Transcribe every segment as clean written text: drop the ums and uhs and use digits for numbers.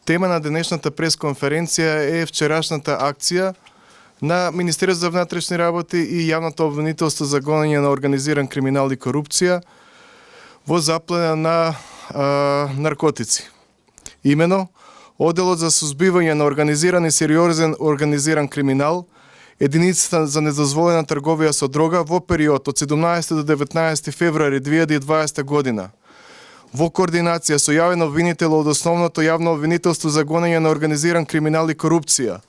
Тема на денешната пресконференција е вчерашната акција на Министерството за внатрешни работи и јавното обвинителство за гонење на организиран криминал и корупција во заплена на наркотици. Имено, Оделот за сузбивање на организиран и сериозен организиран криминал, единицата за недозволена трговија со дрога во период од 17 до 19 февруари 2020 година, во координација со јавен обвинител од основното јавно обвинителство за гонење на организиран криминал и корупција,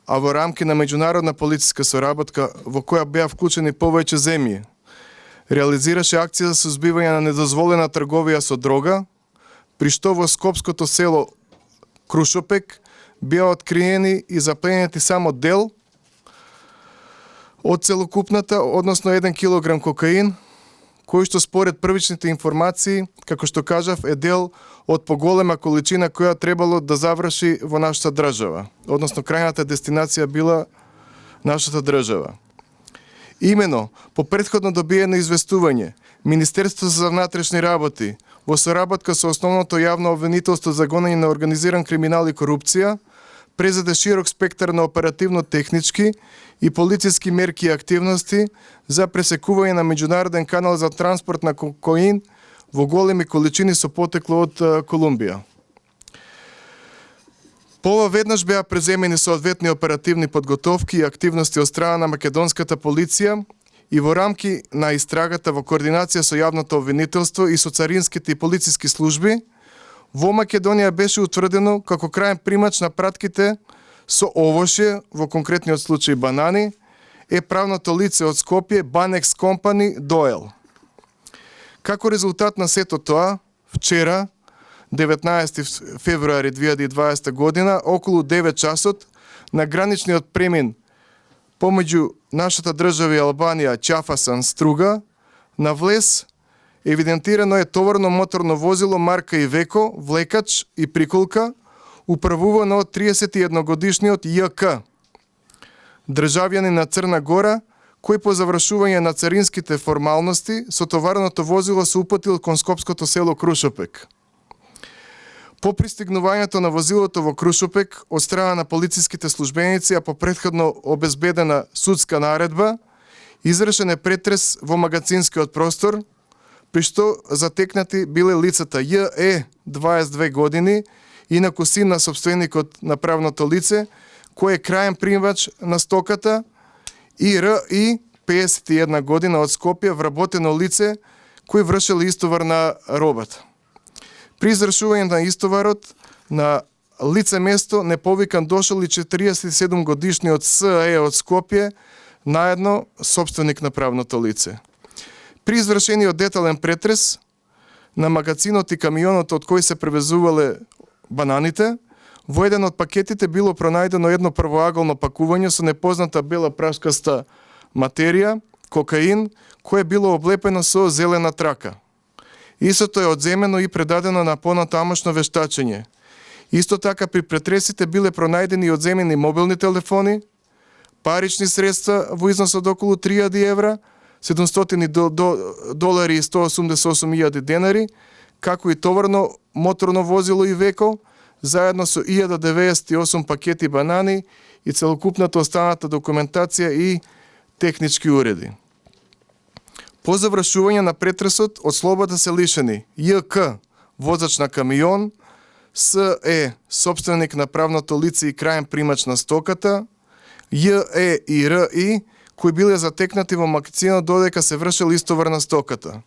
а во рамки на меѓународна полициска соработка во која беа вклучени повеќе земји, реализираше акција за сузбивање на недозволена трговија со дрога, при што во скопското село Крушопек беа откриени и запленети само дел од целокупната, односно 1 килограм кокаин, кој што според првичните информации, како што кажав, е дел од поголема количина која требало да заврши во нашата држава, односно крајната дестинација била нашата држава. Имено, по претходно добиено известување, Министерството за внатрешни работи, во соработка со основното јавно обвинителство за гонење на организиран криминал и корупција, презеде широк спектар на оперативно-технички и полициски мерки и активности за пресекување на меѓународен канал за транспорт на кокаин во големи количини со потекло од Колумбија. Пова веднаш беа преземени соодветни оперативни подготовки и активности од страна на македонската полиција и во рамки на истрагата во координација со јавното обвинителство и со царинските и полициски служби, во Македонија беше утврдено како крајен примач на пратките со овошје, во конкретниот случај банани, е правното лице од Скопје Banex Company Doel. Како резултат на сето тоа, вчера, 19 февруари 2020 година, околу 9 часот, на граничниот премин помеѓу нашата држава и Албанија Чафасан-Струга, на влез евидентирано е товарно моторно возило марка Ивеко, влекач и приколка, управувано од 31-годишниот ЈК, државјанин на Црна Гора, кој по завршување на царинските формалности со товарното возило се упатил кон скопското село Крушопек. По пристигнувањето на возилото во Крушопек од страна на полициските службеници, а по претходно обезбедена судска наредба, извршен е претрес во магазинскиот простор, при што затекнати биле лицата ЈЕ, 22 години, инаку син на собственикот на правното лице, кој е крајен примач на стоката, и РИ, 51 година од Скопје, вработено лице, кој вршел истовар на робата. При извршување на истоварот на лице место неповикан дошол и 47 годишниот СЕ од Скопје, наедно собственик на правното лице. При извршениот детален претрес на магазинот и камионот од кој се превезувале бананите, во еден од пакетите било пронајдено едно првоаголно пакување со непозната бела прашкаста материја, кокаин, кое било облепено со зелена трака. Истото е одземено и предадено на понатамошно вештачење. Исто така при претресите биле пронајдени и одземени мобилни телефони, парични средства во износ од околу 3000 евра, 700 долари и 188.000 денари, како и товарно моторно возило Ивеко, заедно со 1098 пакети банани и целокупната останата документација и технички уреди. По завршување на претресот од слобода се лишени ЈК, возач на камион, СЕ, собственик на правното лице и крајен примач на стоката, ЈЕ и РИ, кои биле затекнати во магазинот додека се вршел истовар на стоката.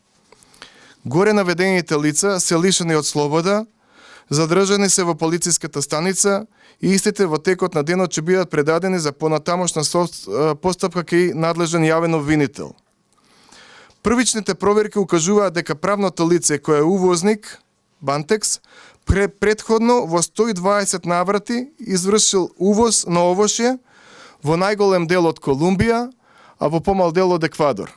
Горе наведените лица се лишени од слобода, задржани се во полициската станица и истите во текот на денот ќе бидат предадени за понатамошна постапка кај надлежен јавен обвинител. Првичните проверки укажуваат дека правното лице кој е увозник, Бантекс, претходно во 120 наврати извршил увоз на овошје во најголем дел од Колумбија, а во помал дел од Еквадор.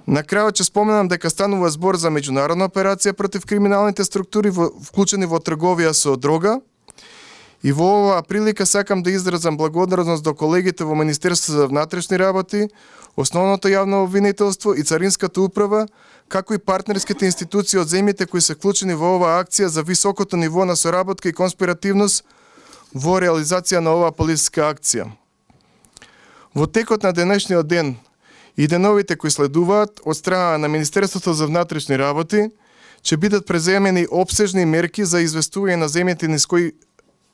На крајот ќе споменам дека станува збор за меѓународна операција против криминалните структури вклучени во трговија со дрога И во оваа прилика сакам да изразам благодарност до колегите во Министерството за внатрешни работи, Основното јавно обвинителство и Царинската управа, како и партнерските институции од земјите кои се вклучени во оваа акција за високото ниво на соработка и конспиративност во реализација на оваа полициска акција. Во текот на денешниот ден и деновите кои следуваат од страна на Министерството за внатрешни работи ќе бидат преземени опсежни мерки за известување на земјите низ кои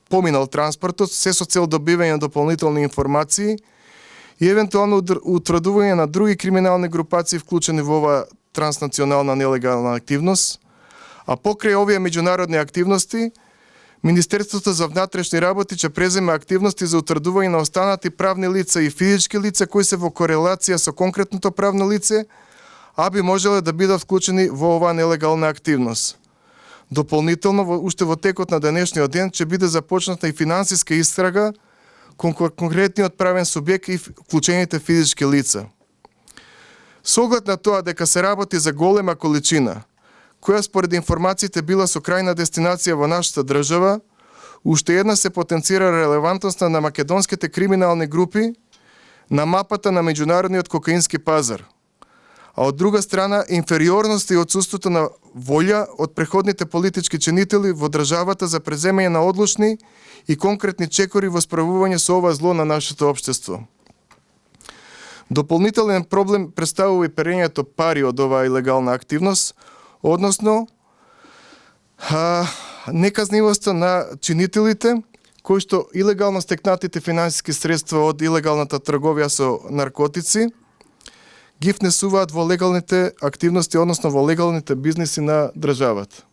поминал транспортот, се со цел добивање на дополнителни информации и евентуално утврдување на други криминални групации вклучени во оваа транснационална нелегална активност, а покрај овие меѓународни активности, Министерството за внатрешни работи ќе преземе активности за утврдување на останати правни лица и физички лица кои се во корелација со конкретното правно лице, а би можеле да бидат вклучени во оваа нелегална активност. Дополнително, уште во текот на денешниот ден ќе биде започната и финансиска истрага кон конкретниот правен субјект и вклучените физички лица. Со оглед на тоа дека се работи за голема количина, која според информациите била со крајна дестинација во нашата држава, уште една се потенцира релевантноста на македонските криминални групи на мапата на меѓународниот кокаински пазар. А од друга страна, инфериорност и отсуството на волја од преходните политички чинители во државата за преземање на одлучни и конкретни чекори во справување со ова зло на нашето општество. Дополнителен проблем представува и перењето пари од оваа илегална активност, односно неказнивоста на чинителите, кои што илегално стекнатите финансиски средства од илегалната трговија со наркотици ги внесуваат во легалните активности, односно во легалните бизниси на државата.